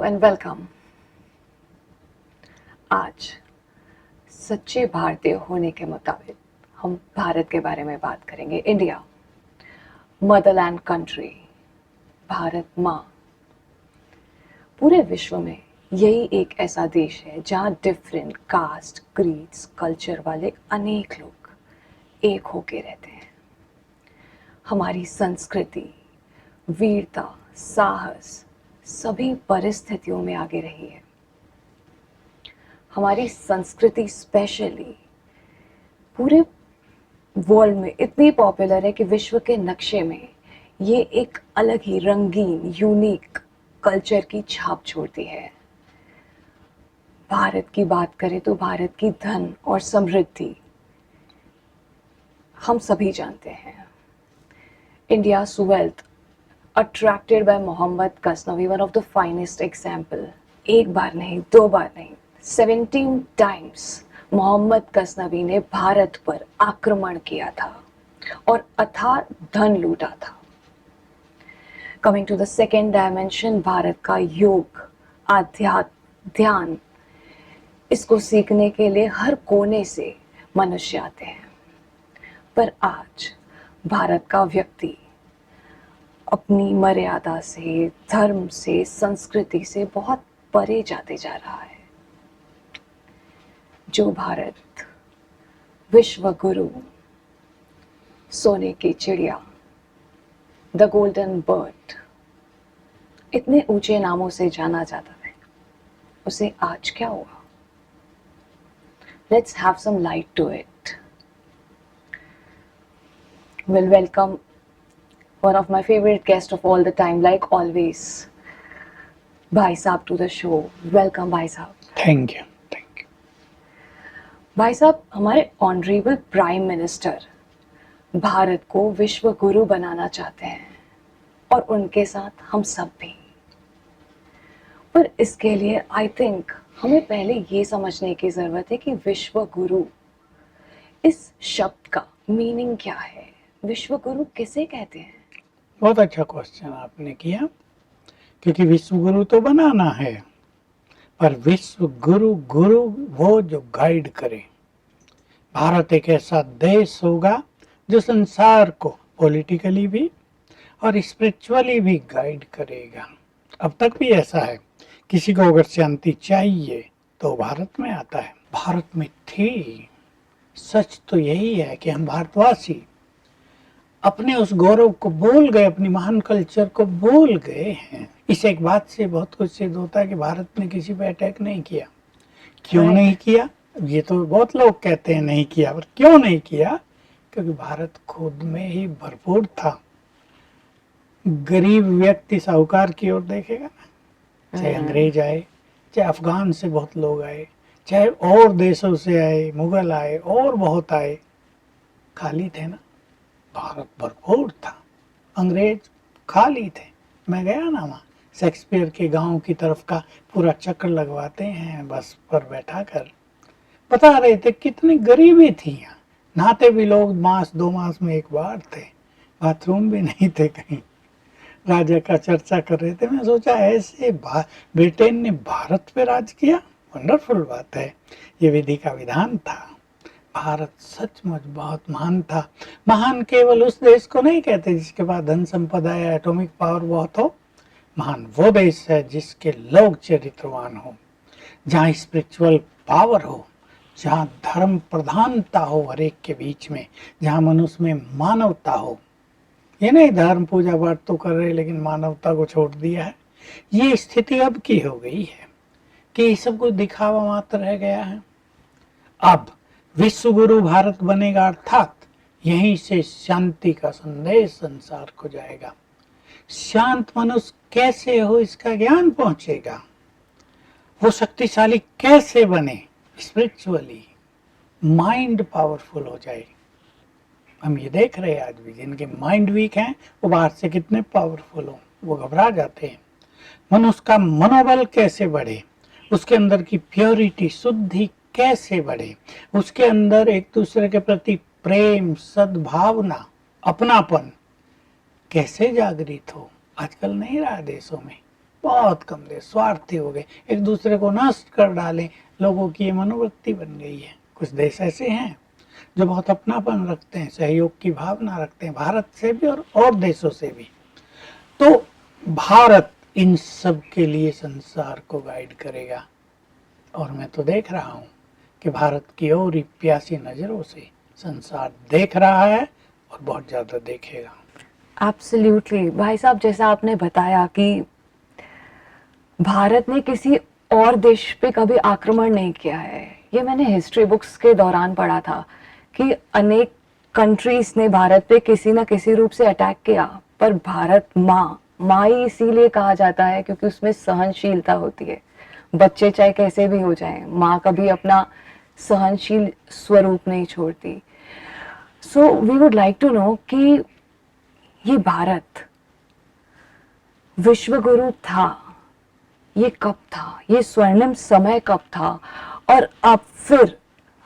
And welcome. आज सच्चे भारतीय होने के मुताबिक हम भारत के बारे में बात करेंगे। इंडिया, मदरलैंड कंट्री, भारत माँ। पूरे विश्व में यही एक ऐसा देश है जहाँ डिफरेंट कास्ट, क्रीड्स, कल्चर वाले अनेक लोग एक होके रहते हैं। हमारी संस्कृति, वीरता, साहस सभी परिस्थितियों में आगे रही है। हमारी संस्कृति स्पेशली पूरे वर्ल्ड में इतनी पॉपुलर है कि विश्व के नक्शे में ये एक अलग ही रंगीन, यूनिक कल्चर की छाप छोड़ती है। भारत की बात करें तो भारत की धन और समृद्धि हम सभी जानते हैं। India's wealth attracted by Mohammad Ghaznavi, one of the finest example। एक बार नहीं, दो बार नहीं, 17 times मोहम्मद गजनवी ने भारत पर आक्रमण किया था और अथाह धन लूटा था। Coming to the second dimension, Bharat का योग, आध्यात्म, ध्यान, इसको सीखने के लिए हर कोने से मनुष्य आते हैं। पर आज भारत का व्यक्ति अपनी मर्यादा से, धर्म से, संस्कृति से बहुत परे जाते जा रहा है। जो भारत विश्व गुरु, सोने की चिड़िया, द गोल्डन बर्ड, इतने ऊंचे नामों से जाना जाता है, उसे आज क्या हुआ? Let's have some light to it. We'll welcome one of my favorite guests of all the time, like always, भाई साहब to the show. Welcome भाई साहब। Thank you. भाई साहब, हमारे ऑनरेबल प्राइम मिनिस्टर भारत को विश्व गुरु बनाना चाहते हैं और उनके साथ हम सब भी। पर इसके लिए आई थिंक हमें पहले ये समझने की ज़रूरत है कि विश्व गुरु, इस शब्द का मीनिंग क्या है? विश्व गुरु किसे कहते हैं? बहुत अच्छा क्वेश्चन आपने किया, क्योंकि विश्व गुरु तो बनाना है, पर विश्व गुरु गुरु वो जो गाइड करे। भारत एक ऐसा देश होगा जो संसार को पॉलिटिकली भी और स्पिरिचुअली भी गाइड करेगा। अब तक भी ऐसा है, किसी को अगर शांति चाहिए तो भारत में आता है। भारत में थी। सच तो यही है कि हम भारतवासी अपने उस गौरव को भूल गए, अपनी महान कल्चर को भूल गए हैं। इस एक बात से बहुत कुछ सिद्ध होता है कि भारत ने किसी पे अटैक नहीं किया। क्यों नहीं किया? ये तो बहुत लोग कहते हैं नहीं किया, पर क्यों नहीं किया? क्योंकि भारत खुद में ही भरपूर था। गरीब व्यक्ति साहूकार की ओर देखेगा ना, चाहे अंग्रेज आए, चाहे अफगान से बहुत लोग आए, चाहे और देशों से आए, मुगल आए और बहुत आए, खाली थे ना। भारत भरपूर था, अंग्रेज खाली थे। मैं गया ना वहाँ, शेक्सपियर के गांव की तरफ का पूरा चक्कर लगवाते हैं बस पर बैठा कर, बता रहे थे कितनी गरीबी थी यहाँ। नहाते भी लोग मास 2 मास में एक बार थे, बाथरूम भी नहीं थे कहीं। राजा का चर्चा कर रहे थे। मैं सोचा ऐसे ब्रिटेन ने भारत पे राज किया, वंडरफुल बात है। ये विधि का विधान था। भारत सचमुच बहुत महान था। महान केवल उस देश को नहीं कहते जिसके पास धन संपदा या एटॉमिक पावर बहुत हो। महान वो देश है जिसके लोग चरित्रवान हो, जहाँ स्पिरिचुअल पावर हो, जहाँ धर्म प्रधानता हो हर एक के बीच में, जहाँ मनुष्य में मानवता हो। ये नहीं धर्म पूजा पाठ तो कर रहे लेकिन मानवता को छोड़ दिया है। ये स्थिति अब की हो गई है कि सब कुछ दिखावा मात्र रह गया है। अब विश्व गुरु भारत बनेगा, अर्थात यहीं से शांति का संदेश संसार को जाएगा। शांत मनुष्य कैसे हो इसका ज्ञान पहुंचेगा। वो शक्तिशाली कैसे बने? स्पिरिचुअली माइंड पावरफुल हो जाए। हम ये देख रहे हैं आज भी, जिनके माइंड वीक हैं वो बाहर से कितने पावरफुल हो, वो घबरा जाते हैं। मनुष्य का मनोबल कैसे बढ़े, उसके अंदर की प्योरिटी, शुद्धि कैसे बढ़े, उसके अंदर एक दूसरे के प्रति प्रेम, सद्भावना, अपनापन कैसे जागृत हो। आजकल नहीं रहा देशों में, बहुत कम देश स्वार्थी हो गए, एक दूसरे को नष्ट कर डालें, लोगों की ये मनोवृत्ति बन गई है। कुछ देश ऐसे हैं जो बहुत अपनापन रखते हैं, सहयोग की भावना रखते हैं, भारत से भी और देशों से भी। तो भारत इन सब के लिए संसार को गाइड करेगा, और मैं तो देख रहा हूँ कि भारत की ओर ही प्यासी नजरों से संसार देख रहा है और बहुत ज्यादा देखेगा। एब्सोल्युटली भाई साहब, जैसा आपने बताया कि भारत ने किसी और देश पे कभी आक्रमण नहीं किया है, ये मैंने हिस्ट्री बुक्स के दौरान पढ़ा था कि अनेक कंट्रीज ने भारत पे किसी ना किसी रूप से अटैक किया, पर भारत माँ ही इसीलिए कहा जाता है क्योंकि उसमें सहनशीलता होती है। बच्चे चाहे कैसे भी हो जाएं, माँ कभी अपना सहनशील स्वरूप नहीं छोड़ती। So we would like to know कि ये भारत विश्वगुरु था, ये कब था, ये स्वर्णिम समय कब था, और अब फिर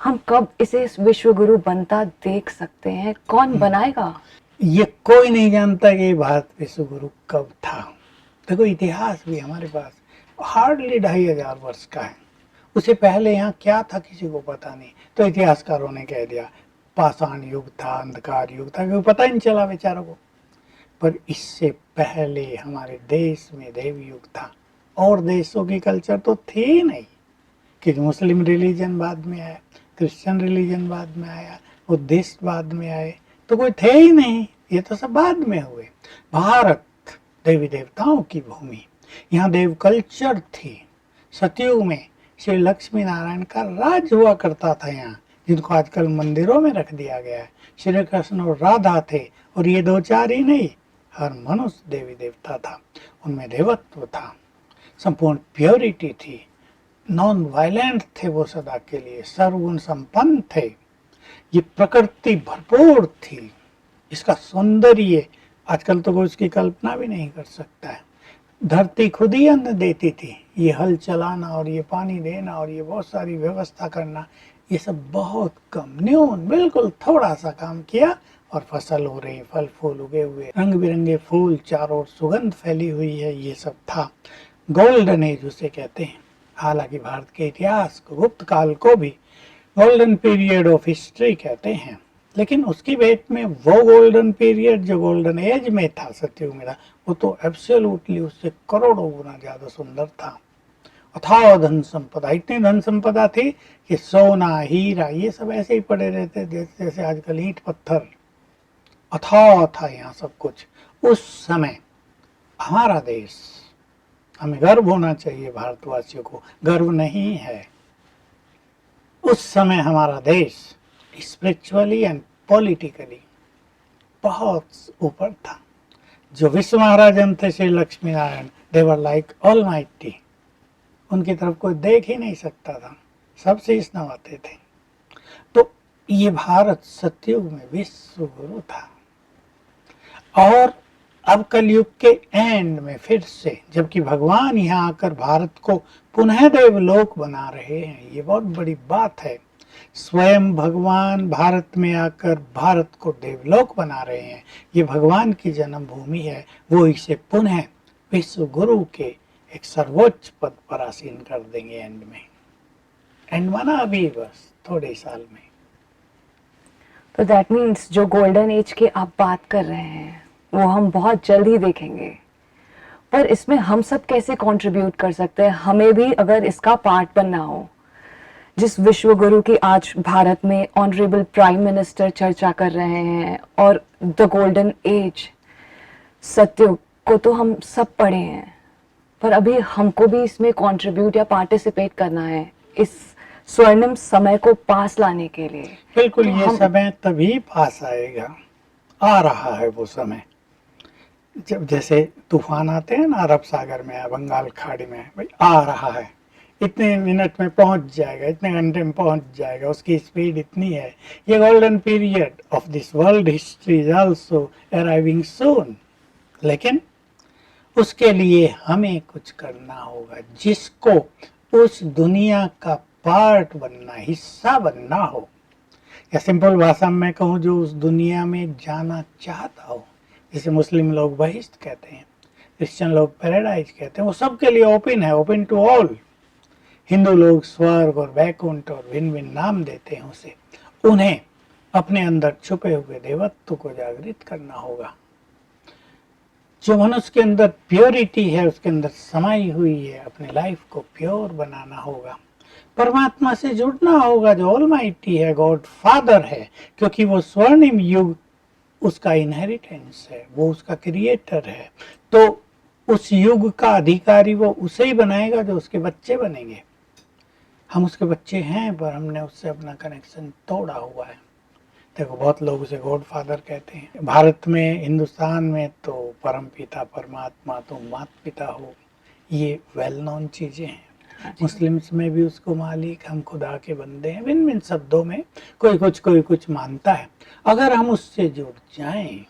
हम कब इसे विश्वगुरु बनता देख सकते हैं? कौन बनाएगा? ये कोई नहीं जानता कि भारत विश्वगुरु कब था। देखो इतिहास भी हमारे पास हार्डली 2500 वर्ष का है। उससे पहले यहाँ क्या था किसी को पता नहीं, तो इतिहासकारों ने कह दिया पाषाण युग था, अंधकार युग था, क्योंकि पता ही नहीं चला बेचारों को। पर इससे पहले हमारे देश में देव युग था, और देशों की कल्चर तो थी ही नहीं, कि मुस्लिम रिलीजन बाद में आया, क्रिश्चियन रिलीजन बाद में आया, बुद्धिस्ट बाद में आए, तो कोई थे ही नहीं, ये तो सब बाद में हुए। भारत देवी देवताओं की भूमि, यहाँ देव कल्चर थी। सतयुग में श्री लक्ष्मी नारायण का राज हुआ करता था यहाँ, जिनको आजकल मंदिरों में रख दिया गया है। श्री कृष्ण और राधा थे, और ये दो चार ही नहीं, हर मनुष्य देवी देवता था, उनमें देवत्व था, संपूर्ण प्योरिटी थी, नॉन वायलेंट थे वो सदा के लिए, सर्वगुण संपन्न थे, ये प्रकृति भरपूर थी, इसका सौंदर्य आजकल तो कोई उसकी कल्पना भी नहीं कर सकता है। धरती खुद ही अन्न देती थी, ये हल चलाना और ये पानी देना और ये बहुत सारी व्यवस्था करना, ये सब बहुत कम, न्यून, बिल्कुल थोड़ा सा काम किया और फसल हो रही, फल फूल उगे हुए, रंग बिरंगे फूल, चारों ओर सुगंध फैली हुई है, ये सब था। गोल्डन एज उसे कहते हैं। हालांकि भारत के इतिहास को, गुप्त काल को भी गोल्डन पीरियड ऑफ हिस्ट्री कहते हैं, लेकिन उसकी भेंट में वो गोल्डन पीरियड जो गोल्डन एज में था, सतयुग में था, वो तो एब्सोल्युटली उससे करोड़ों गुना ज्यादा सुंदर था। अथाह धन संपदा, इतनी धन संपदा थी कि सोना हीरा ये सब ऐसे ही पड़े रहते जैसे जैसे आजकल ईंट पत्थर। अथाह था यहाँ सब कुछ। उस समय हमारा देश, हमें गर्व होना चाहिए, भारतवासियों को गर्व नहीं है, उस समय हमारा देश स्पिरिचुअली एंड पॉलिटिकली बहुत ऊपर था। जो विश्व महाराजन थे श्री लक्ष्मी नारायण, दे वर लाइक ऑलमाइटी, उनकी तरफ कोई देख ही नहीं सकता था, सबसे शीश नवाते थे। तो ये भारत सतयुग में विश्व गुरु था, और अब कलयुग के एंड में फिर से, जबकि भगवान यहाँ आकर भारत को पुनः देवलोक बना रहे हैं, ये बहुत बड़ी बात है। स्वयं भगवान भारत में आकर भारत को देवलोक बना रहे हैं, ये भगवान की जन्मभूमि है, वो इसे पुनः विश्व गुरु के एक सर्वोच्च पद पर आसीन कर देंगे एंड में। एंड माना अभी बस थोड़े साल में। तो दैट मीन्स जो गोल्डन एज की आप बात कर रहे हैं वो हम बहुत जल्द ही देखेंगे, पर इसमें हम सब कैसे कंट्रीब्यूट कर सकते हैं? हमें भी अगर इसका पार्ट बनना हो, जिस विश्व गुरु की आज भारत में ऑनरेबल प्राइम मिनिस्टर चर्चा कर रहे हैं, और द गोल्डन एज सतयुग को तो हम सब पढ़े हैं, पर अभी हमको भी इसमें कंट्रीब्यूट या पार्टिसिपेट करना है इस स्वर्णिम समय को पास लाने के लिए। बिल्कुल, तो ये समय तभी पास आएगा, आ रहा है वो समय, जब जैसे तूफान आते हैं ना अरब सागर में, बंगाल खाड़ी में, भाई आ रहा है, इतने मिनट में पहुंच जाएगा, इतने घंटे में पहुंच जाएगा, उसकी स्पीड इतनी है। ये golden period of this world history is also arriving soon, लेकिन उसके लिए हमें कुछ करना होगा, जिसको उस दुनिया का पार्ट बनना, हिस्सा बनना हो, या सिंपल भाषा में कहूँ जो उस दुनिया में जाना चाहता हो, जिसे मुस्लिम लोग बहिश्त कहते हैं, क्रिश्चियन लोग पैराडाइज कहते हैं, वो सबके लिए ओपन है, ओपन टू ऑल। हिंदू लोग स्वर्ग और वैकुंठ और भिन्न भिन्न नाम देते हैं उसे। उन्हें अपने अंदर छुपे हुए देवत्व को जागृत करना होगा। जो मनुष्य के अंदर प्योरिटी है, उसके अंदर समाई हुई है, अपने लाइफ को प्योर बनाना होगा। परमात्मा से जुड़ना होगा जो ऑलमाइटी है, गॉड फादर है, क्योंकि वो स्वर्णिम युग उसका इनहेरिटेंस है, वो उसका क्रिएटर है। तो उस युग का अधिकारी वो उसे ही बनाएगा जो उसके बच्चे बनेंगे। हम उसके बच्चे हैं, पर हमने उससे अपना कनेक्शन तोड़ा हुआ है। देखो, बहुत लोग उसे गॉड फादर कहते हैं। भारत में, हिंदुस्तान में तो परम पिता परमात्मा, तुम माता पिता हो, ये वेल नोन चीजें हैं। मुस्लिम्स में भी उसको मालिक, हम खुदा के बंदे हैं, भिन्न भिन्न शब्दों में कोई कुछ मानता है। अगर हम उससे जुड़ जाएं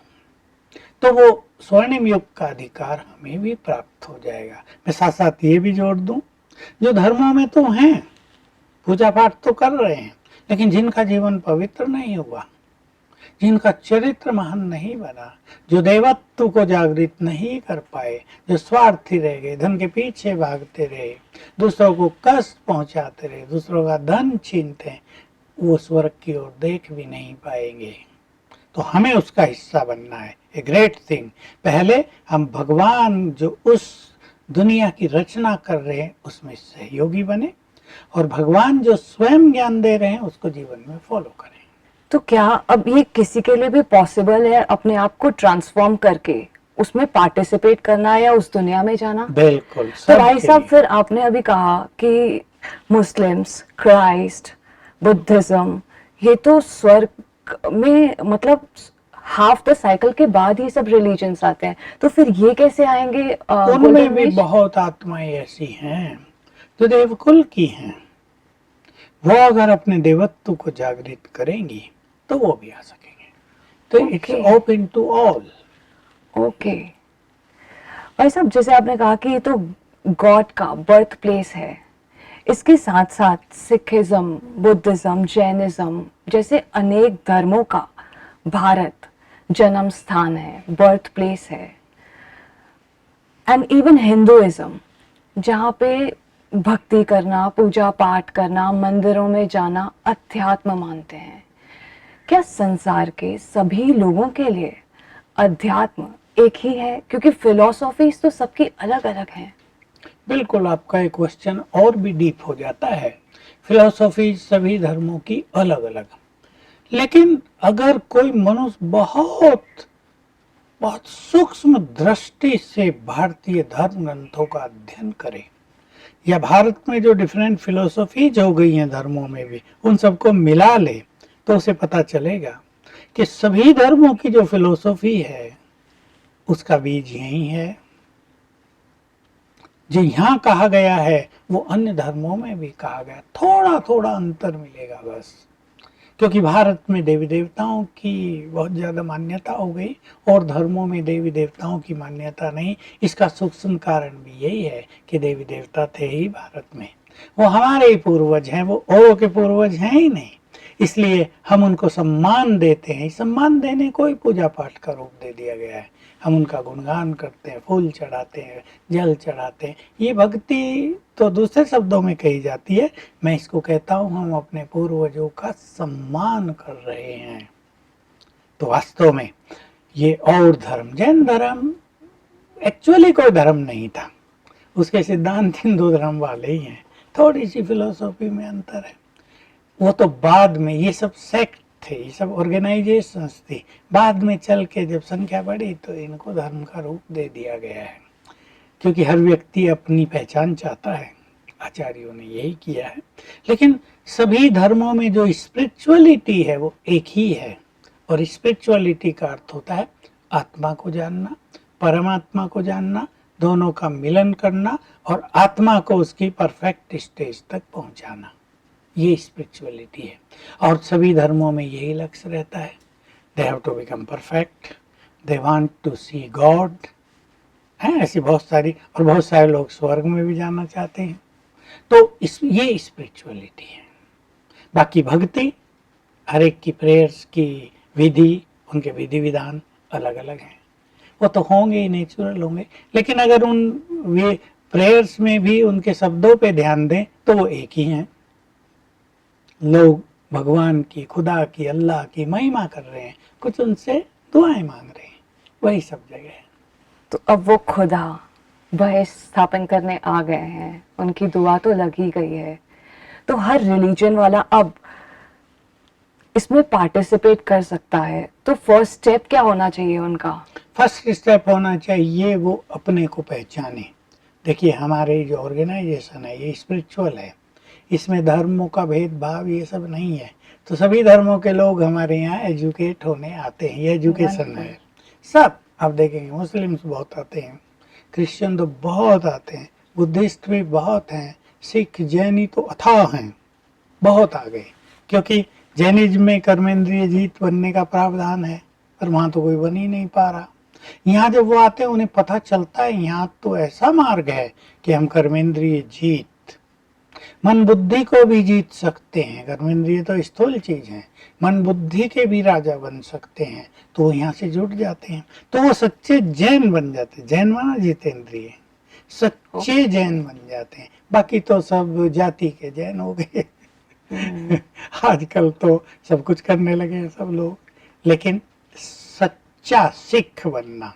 तो वो स्वर्णिम युग का अधिकार हमें भी प्राप्त हो जाएगा। मैं साथ साथ ये भी जोड़ दूं, जो धर्मों में तो हैं, पूजा पाठ तो कर रहे हैं, लेकिन जिनका जीवन पवित्र नहीं हुआ, जिनका चरित्र महान नहीं बना, जो देवत्व को जागृत नहीं कर पाए, जो स्वार्थी रह गए, धन के पीछे भागते रहे, दूसरों को कष्ट पहुंचाते रहे, दूसरों का धन छीनते हैं, वो स्वर्ग की ओर देख भी नहीं पाएंगे। तो हमें उसका हिस्सा बनना है, ए ग्रेट थिंग। पहले हम भगवान जो उस दुनिया की रचना कर रहे हैं उसमें सहयोगी बने, और भगवान जो स्वयं ज्ञान दे रहे हैं उसको जीवन में फॉलो करें। तो क्या अब ये किसी के लिए भी पॉसिबल है अपने आप को ट्रांसफॉर्म करके उसमें पार्टिसिपेट करना या उस दुनिया में जाना? बिल्कुल। तो भाई साहब, फिर आपने अभी कहा कि मुस्लिम्स, क्राइस्ट, बुद्धिज्म, ये तो स्वर्ग में मतलब हाफ द साइकिल के बाद ही सब रिलीजन्स आते हैं, तो फिर ये कैसे आएंगे? उनमें भी बहुत आत्माएं ऐसी हैं जो देवकुल की हैं। वो अगर अपने देवत्व को जागृत करेंगी तो वो भी आ सकेंगे। तो it's open to all. Okay भाई साहब, जैसे आपने कहा कि ये तो गॉड का बर्थ प्लेस है, इसके साथ साथ सिखिज्म, बुद्धिज्म, जैनिज्म जैसे अनेक धर्मों का भारत जन्म स्थान है, बर्थ प्लेस है। एंड इवन हिंदुइज्म, जहाँ पे भक्ति करना, पूजा पाठ करना, मंदिरों में जाना अध्यात्म मानते हैं। क्या संसार के सभी लोगों के लिए अध्यात्म एक ही है? क्योंकि फिलॉसफीज तो सबकी अलग अलग हैं। बिल्कुल, आपका एक क्वेश्चन और भी डीप हो जाता है। फिलॉसफी सभी धर्मों की अलग अलग, लेकिन अगर कोई मनुष्य बहुत बहुत सूक्ष्म दृष्टि से भारतीय धर्म ग्रंथों का अध्ययन करे, या भारत में जो डिफरेंट फिलोसफीज हो गई हैं धर्मों में भी, उन सबको मिला ले, तो उसे पता चलेगा कि सभी धर्मों की जो फिलोसफी है उसका बीज यही है। जो यहाँ कहा गया है वो अन्य धर्मों में भी कहा गया, थोड़ा थोड़ा अंतर मिलेगा बस। क्योंकि भारत में देवी देवताओं की बहुत ज़्यादा मान्यता हो गई और धर्मों में देवी देवताओं की मान्यता नहीं। इसका सूक्ष्म कारण भी यही है कि देवी देवता थे ही भारत में, वो हमारे ही पूर्वज हैं, वो औरों के पूर्वज हैं ही नहीं। इसलिए हम उनको सम्मान देते हैं। सम्मान देने को ही पूजा पाठ का रूप दे दिया गया है। हम उनका गुणगान करते हैं, फूल चढ़ाते हैं, जल चढ़ाते हैं। ये भक्ति तो दूसरे शब्दों में कही जाती है, मैं इसको कहता हूँ हम अपने पूर्वजों का सम्मान कर रहे हैं। तो वास्तव में ये और धर्म, जैन धर्म एक्चुअली कोई धर्म नहीं था, उसके सिद्धांत हिंदू धर्म वाले ही हैं, थोड़ी सी फिलोसफी में अंतर है। वो तो बाद में, ये सब सेक्ट थे, ये सब ऑर्गेनाइजेशंस थी, बाद में चल के जब संख्या बढ़ी तो इनको धर्म का रूप दे दिया गया है। क्योंकि हर व्यक्ति अपनी पहचान चाहता है, आचार्यों ने यही किया है। लेकिन सभी धर्मों में जो स्पिरिचुअलिटी है वो एक ही है, और स्पिरिचुअलिटी का अर्थ होता है आत्मा को जानना, परमात्मा को जानना, दोनों का मिलन करना और आत्मा को उसकी परफेक्ट स्टेज तक पहुंचाना। ये स्पिरिचुअलिटी है, और सभी धर्मों में यही लक्ष्य रहता है। They have to become perfect, they want to see God. हैं ऐसी बहुत सारी, और बहुत सारे लोग स्वर्ग में भी जाना चाहते हैं। तो ये स्पिरिचुअलिटी है। बाकी भक्ति, हर एक की प्रेयर्स की विधि, उनके विधि विधान अलग अलग हैं। वो तो होंगे ही, नेचुरल होंगे। लेकिन अगर उन वे प्रेयर्स में भी उनके शब्दों पे ध्यान दें तो वो एक ही हैं। लोग भगवान की, खुदा की, अल्लाह की महिमा कर रहे हैं, कुछ उनसे दुआएं मांग रहे हैं, वही सब जगह है। तो अब वो खुदा वह स्थापन करने आ गए हैं, उनकी दुआ तो लग ही गई है, तो हर रिलीजन वाला अब इसमें पार्टिसिपेट कर सकता है। तो फर्स्ट स्टेप क्या होना चाहिए उनका? फर्स्ट स्टेप होना चाहिए वो अपने को पहचाने। देखिए हमारे जो ऑर्गेनाइजेशन है ये स्पिरिचुअल है, इसमें धर्मों का भेदभाव ये सब नहीं है। तो सभी धर्मों के लोग हमारे यहाँ एजुकेट होने आते हैं, ये एजुकेशन है सब। आप देखेंगे मुस्लिम्स बहुत आते हैं, क्रिश्चियन तो बहुत आते हैं, बुद्धिस्ट भी बहुत हैं, सिख जैनी तो अथाह हैं, बहुत आ गए। क्योंकि जैनिज्म में कर्मेंद्रिय जीत बनने का प्रावधान है, पर वहां तो कोई बन ही नहीं पा रहा। यहाँ जब वो आते हैं उन्हें पता चलता है यहाँ तो ऐसा मार्ग है कि हम कर्मेंद्रिय जीत, मन बुद्धि को भी जीत सकते हैं। कर्मेंद्रिय तो स्थूल चीज है, मन बुद्धि के भी राजा बन सकते हैं। तो वो यहाँ से जुट जाते हैं, तो वो सच्चे जैन बन जाते हैं। जैन माना जितेंद्रिय, सच्चे जैन बन जाते हैं। बाकी तो सब जाति के जैन हो गए। आजकल तो सब कुछ करने लगे हैं सब लोग, लेकिन सच्चा सिख बनना,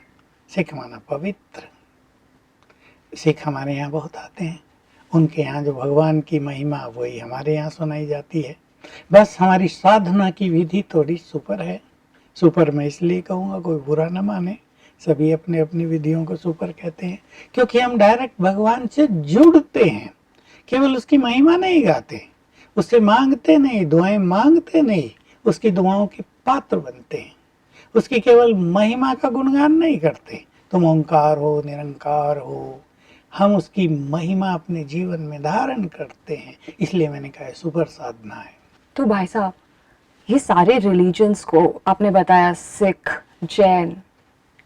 सिख माना पवित्र। सिख हमारे यहाँ बहुत आते हैं, उनके यहाँ जो भगवान की महिमा वही हमारे यहाँ सुनाई जाती है। बस हमारी साधना की विधि थोड़ी सुपर है। सुपर मैं इसलिए कहूँगा, कोई बुरा न माने, सभी अपने अपनी विधियों को सुपर कहते हैं, क्योंकि हम डायरेक्ट भगवान से जुड़ते हैं। केवल उसकी महिमा नहीं गाते, उससे मांगते नहीं, दुआएं मांगते नहीं, उसकी दुआओं के पात्र बनते हैं। उसकी केवल महिमा का गुणगान नहीं करते, तुम ओंकार हो, निरंकार हो, हम उसकी महिमा अपने जीवन में धारण करते हैं। इसलिए मैंने कहा सुपर साधना है। तो भाई साहब, ये सारे रिलीजन्स को आपने बताया, सिख, जैन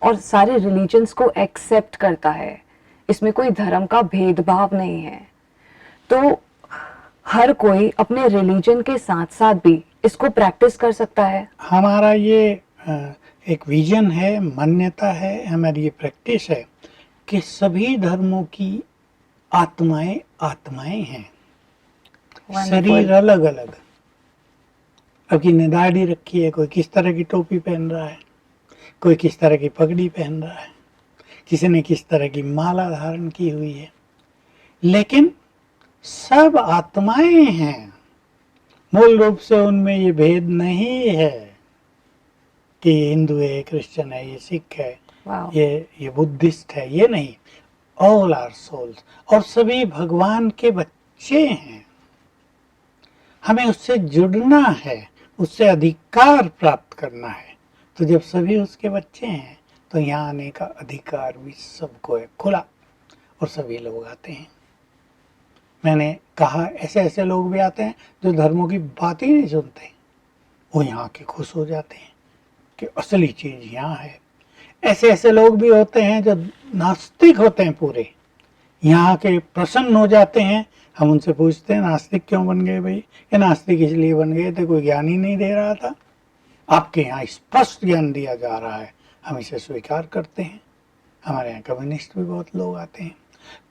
और सारे रिलीजन्स को एक्सेप्ट करता है, इसमें कोई धर्म का भेदभाव नहीं है। तो हर कोई अपने रिलीजन के साथ साथ भी इसको प्रैक्टिस कर सकता है। हमारा ये एक विजन है, मान्यता है, हमारी ये प्रैक्टिस है कि सभी धर्मों की आत्माएं आत्माएं हैं, शरीर अलग अलग। अब की ने दाढ़ी रखी है, कोई किस तरह की टोपी पहन रहा है, कोई किस तरह की पगड़ी पहन रहा है, किसी ने किस तरह की माला धारण की हुई है, लेकिन सब आत्माएं हैं। मूल रूप से उनमें ये भेद नहीं है कि ये हिंदू है, क्रिश्चियन है, ये सिख है, ये बुद्धिस्ट है, ये नहीं। ऑल आर सोल्स, और सभी भगवान के बच्चे हैं। हमें उससे जुड़ना है, उससे अधिकार प्राप्त करना है। तो जब सभी उसके बच्चे हैं तो यहाँ आने का अधिकार भी सबको है, खुला, और सभी लोग आते हैं। मैंने कहा ऐसे ऐसे लोग भी आते हैं जो धर्मों की बात ही नहीं सुनते, वो यहाँ के खुश हो जाते हैं कि असली चीज यहाँ है। ऐसे ऐसे लोग भी होते हैं जो नास्तिक होते हैं पूरे, यहाँ के प्रसन्न हो जाते हैं। हम उनसे पूछते हैं नास्तिक क्यों बन गए भाई? ये नास्तिक इसलिए बन गए थे कोई ज्ञान ही नहीं दे रहा था। आपके यहाँ स्पष्ट ज्ञान दिया जा रहा है, हम इसे स्वीकार करते हैं। हमारे यहाँ कम्युनिस्ट भी बहुत लोग आते हैं।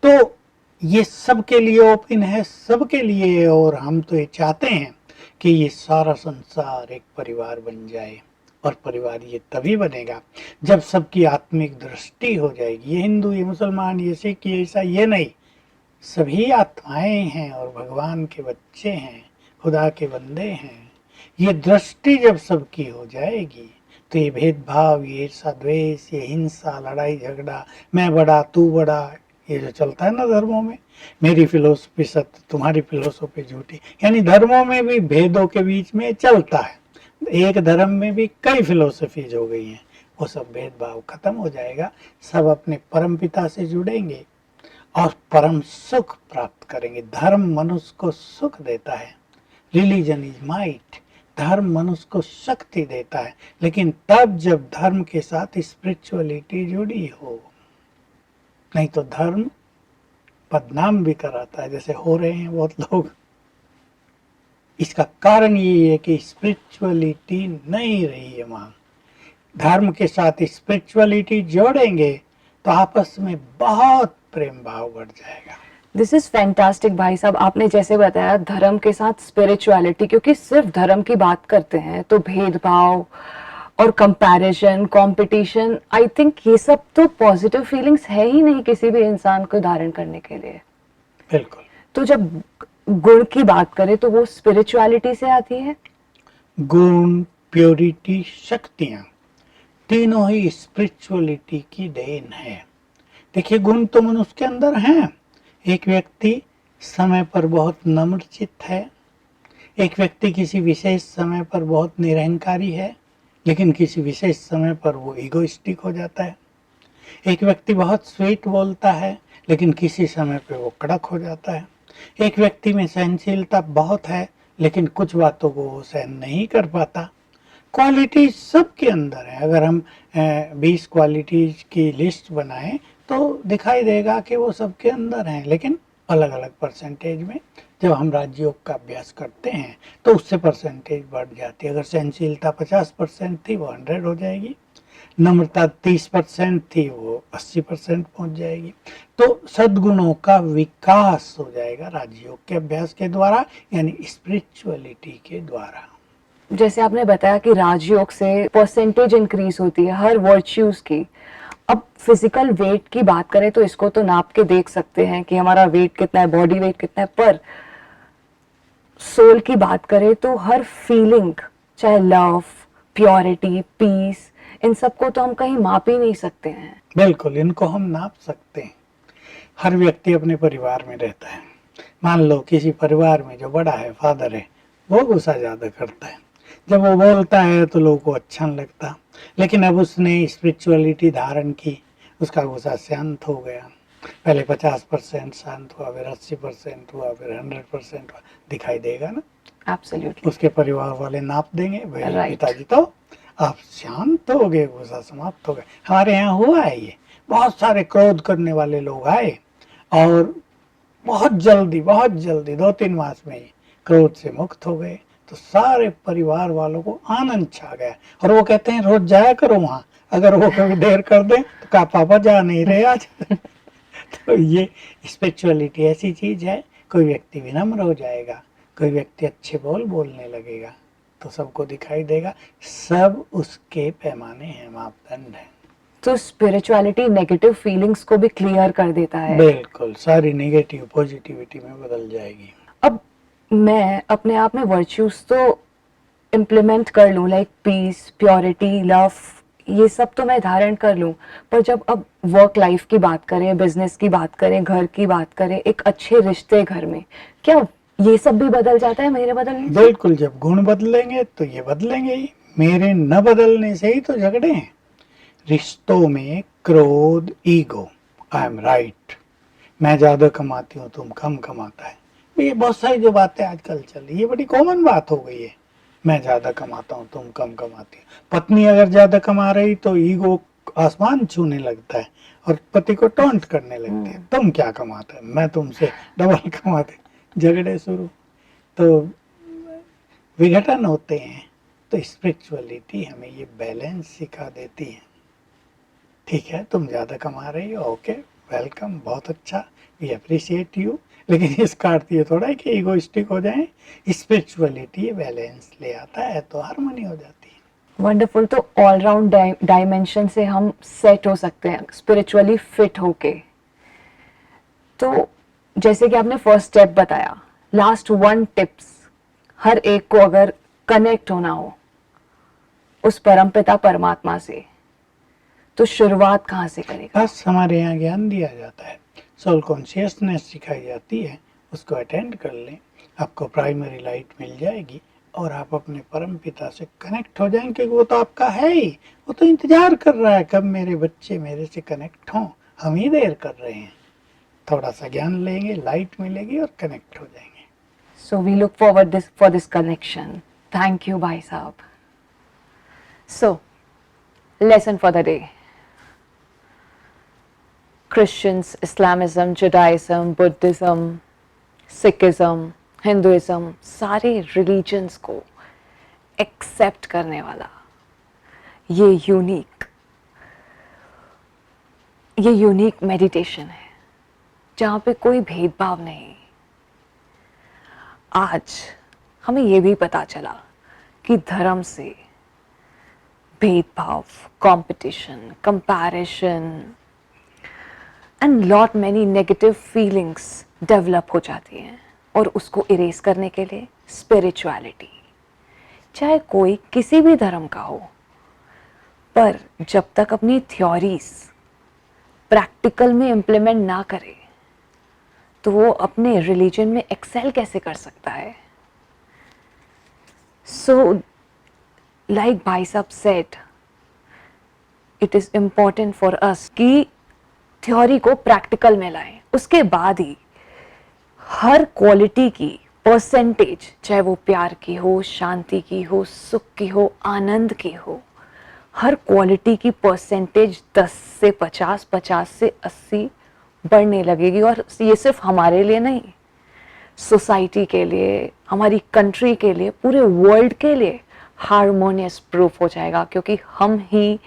तो ये सबके लिए ओपन है, सबके लिए। और हम तो ये चाहते हैं कि ये सारा संसार एक परिवार बन जाए, और परिवार ये तभी बनेगा जब सबकी आत्मिक दृष्टि हो जाएगी। ये हिंदू, ये मुसलमान, ये सिख, ये ईसाई, ये नहीं, सभी आत्माएं हैं और भगवान के बच्चे हैं, खुदा के बंदे हैं। ये दृष्टि जब सबकी हो जाएगी तो ये भेदभाव, ये ईर्षा द्वेष, ये हिंसा, लड़ाई झगड़ा, मैं बड़ा तू बड़ा, ये जो चलता है ना धर्मों में, मेरी फिलोसफी सत्य तुम्हारी फिलोसफी झूठी, यानी धर्मों में भी भेदों के बीच में चलता है। एक धर्म में भी कई फिलोसफीज हो गई हैं, वो सब भेदभाव खत्म हो जाएगा। सब अपने परम पिता से जुड़ेंगे और परम सुख प्राप्त करेंगे। धर्म मनुष्य को सुख देता है, रिलीजन इज माइट, धर्म मनुष्य को शक्ति देता है, लेकिन तब जब धर्म के साथ स्पिरिचुअलिटी जुड़ी हो। नहीं तो धर्म बदनाम भी कराता है, जैसे हो रहे हैं बहुत लोग। इसका कारण ये है कि स्पिरिचुअलिटी नहीं रही है वहां, धर्म के साथ स्पिरिचुअलिटी जोड़ेंगे तो आपस में बहुत प्रेम भाव बढ़ जाएगा। दिस इज फैंटास्टिक भाई साहब, आपने जैसे बताया धर्म के साथ स्पिरिचुअलिटी, क्योंकि सिर्फ धर्म की बात करते हैं तो भेदभाव और कंपैरिजन, कंपटीशन, आई थिंक ये सब तो पॉजिटिव फीलिंग्स है ही नहीं किसी भी इंसान को धारण करने के लिए। बिल्कुल। तो जब गुण की बात करें तो वो स्पिरिचुअलिटी से आती है। गुण, प्योरिटी, शक्तियां तीनों ही स्पिरिचुअलिटी की देन है। देखिए, गुण तो मनुष्य के अंदर हैं। एक व्यक्ति समय पर बहुत नम्रचित्त है, एक व्यक्ति किसी विशेष समय पर बहुत निरहंकारी है, लेकिन किसी विशेष समय पर वो इगोइस्टिक हो जाता है। एक व्यक्ति बहुत स्वीट बोलता है, लेकिन किसी समय पे वो कड़क हो जाता है। एक व्यक्ति में सहनशीलता बहुत है, लेकिन कुछ बातों को वो सहन नहीं कर पाता। क्वालिटी सबके अंदर है। अगर हम 20 क्वालिटीज की लिस्ट बनाएं तो दिखाई देगा कि वो सबके अंदर हैं, लेकिन अलग अलग परसेंटेज में। जब हम राजयोग का अभ्यास करते हैं तो उससे परसेंटेज बढ़ जाती है। अगर सहनशीलता 50% थी वो 100 हो जाएगी, नम्रता 30% थी वो 80% पहुंच जाएगी। तो सद्गुणों का विकास हो जाएगा राजयोग के अभ्यास के द्वारा, यानी स्पिरिचुअलिटी के द्वारा। जैसे आपने बताया कि राजयोग से परसेंटेज इंक्रीज होती है हर वर्च्यूज की। अब फिजिकल वेट की बात करें तो इसको तो नाप के देख सकते हैं कि हमारा वेट कितना है, बॉडी वेट कितना है, पर सोल की बात करें तो हर फीलिंग, चाहे लव, प्योरिटी, पीस, इन सबको तो हम कहीं माप ही नहीं सकते हैं। बिल्कुल, इनको हम नाप सकते हैं। हर व्यक्ति अपने परिवार में रहता है। मान लो किसी परिवार में जो बड़ा है, फादर है, वो गुस्सा ज्यादा करता है। जब वो बोलता है तो लोगों को अच्छा नहीं लगता, लेकिन अब उसने स्पिरिचुअलिटी धारण की, उसका गुस्सा शांत हो गया। पहले 50% शांत हुआ, फिर 80% हुआ, फिर 100% हुआ। दिखाई देगा ना। एब्सोल्युटली। उसके परिवार वाले नाप देंगे, भाई Right. पिताजी तो आप शांत हो गए, गुस्सा समाप्त हो गए। हमारे यहाँ हुआ है ये। बहुत सारे क्रोध करने वाले लोग आए और बहुत जल्दी 2-3 मास में ही क्रोध से मुक्त हो गए। तो सारे परिवार वालों को आनंद छा गया और वो कहते हैं रोज जाया करो वहां। अगर वो कभी देर कर दें तो कहा पापा जा नहीं रहे आज। तो ये स्पिरिचुअलिटी ऐसी चीज है। कोई व्यक्ति विनम्र हो जाएगा, कोई व्यक्ति अच्छे बोल बोलने लगेगा तो सबको दिखाई देगा। सब उसके पैमाने हैं, मापदंड हैं। तो स्पिरिचुअलिटी नेगेटिव फीलिंग्स को भी क्लियर कर देता है। बिल्कुल, सारी नेगेटिव पॉजिटिविटी में बदल जाएगी। अब मैं अपने आप में वर्च्यूज तो इम्प्लीमेंट कर लूँ, लाइक पीस, प्योरिटी, लव, ये सब तो मैं धारण कर लूँ, पर जब अब वर्क लाइफ की बात करें, बिजनेस की बात करें, घर की बात करें, एक अच्छे रिश्ते घर में, क्या ये सब भी बदल जाता है मेरे बदलने से? बिल्कुल, जब गुण बदलेंगे तो ये बदलेंगे ही। मेरे न बदलने से ही तो झगड़े हैं। रिश्तों में क्रोध, ईगो, आई एम राइट, मैं ज्यादा कमाती हूँ तुम कम कमाता है, ये बहुत सारी जो बातें आजकल चल रही है, ये बड़ी कॉमन बात हो गई है। मैं ज्यादा कमाता हूँ तुम कम कमाती हो। पत्नी अगर ज्यादा कमा रही तो ईगो आसमान छूने लगता है और पति को टॉन्ट करने लगती है, तुम क्या कमाते है, मैं तुमसे डबल कमाते। झगड़े शुरू, तो विघटन होते हैं। तो स्पिरिचुअलिटी हमें ये बैलेंस सिखा देती है। ठीक है, तुम ज्यादा कमा रही हो, ओके, वेलकम, बहुत अच्छा, वी अप्रिशिएट यू, लेकिन इसका अर्थ ये थोड़ा है कि इगोइस्टिक हो जाए। स्पिरिचुअलिटी बैलेंस ले आता है तो हार्मनी हो जाती है। वंडरफुल। तो ऑलराउंड डायमेंशन से हम सेट हो सकते हैं स्पिरिचुअली फिट होके। तो जैसे कि आपने फर्स्ट स्टेप बताया, लास्ट 1 टिप्स, हर एक को अगर कनेक्ट होना हो उस परमपिता परमात्मा से, तो शुरुआत कहाँ से करेगा? बस हमारे यहाँ ज्ञान दिया जाता है, सोल कॉन्शियसनेस सिखाई जाती है, उसको अटेंड कर लें, आपको प्राइमरी लाइट मिल जाएगी और आप अपने परम पिता से कनेक्ट हो जाएंगे, क्योंकि वो तो आपका है ही। वो तो इंतजार कर रहा है कब मेरे बच्चे मेरे से कनेक्ट हों, हम ही देर कर रहे हैं। थोड़ा सा ज्ञान लेंगे, लाइट मिलेगी और कनेक्ट हो जाएंगे। So we look forward for this connection. Thank you, Bhai Sahab. So, lesson for the day. Christians, Islamism, Judaism, Buddhism, Sikhism, Hinduism, सारे religions को accept करने वाला ये यूनिक मेडिटेशन है जहाँ पे कोई भेदभाव नहीं। आज हमें ये भी पता चला कि धर्म से भेदभाव, competition, comparison and lot many negative feelings develop हो जाती हैं, और उसको इरेज करने के लिए स्पिरिचुअलिटी, चाहे कोई किसी भी धर्म का हो, पर जब तक अपनी थ्योरीज प्रैक्टिकल में इम्प्लीमेंट ना करे तो वो अपने रिलीजन में एक्सेल कैसे कर सकता है। सो लाइक भाई साहब said, it is important for us कि थ्योरी को प्रैक्टिकल में लाएं, उसके बाद ही हर क्वालिटी की परसेंटेज, चाहे वो प्यार की हो, शांति की हो, सुख की हो, आनंद की हो, हर क्वालिटी की परसेंटेज 10 से 50, 50 से 80 बढ़ने लगेगी। और ये सिर्फ हमारे लिए नहीं, सोसाइटी के लिए, हमारी कंट्री के लिए, पूरे वर्ल्ड के लिए हार्मोनियस प्रूफ हो जाएगा, क्योंकि हम ही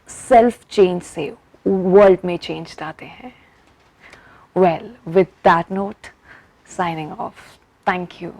सेल्फ चेंज से वर्ल्ड में चेंज लाते हैं। Well, with that note, signing off. Thank you.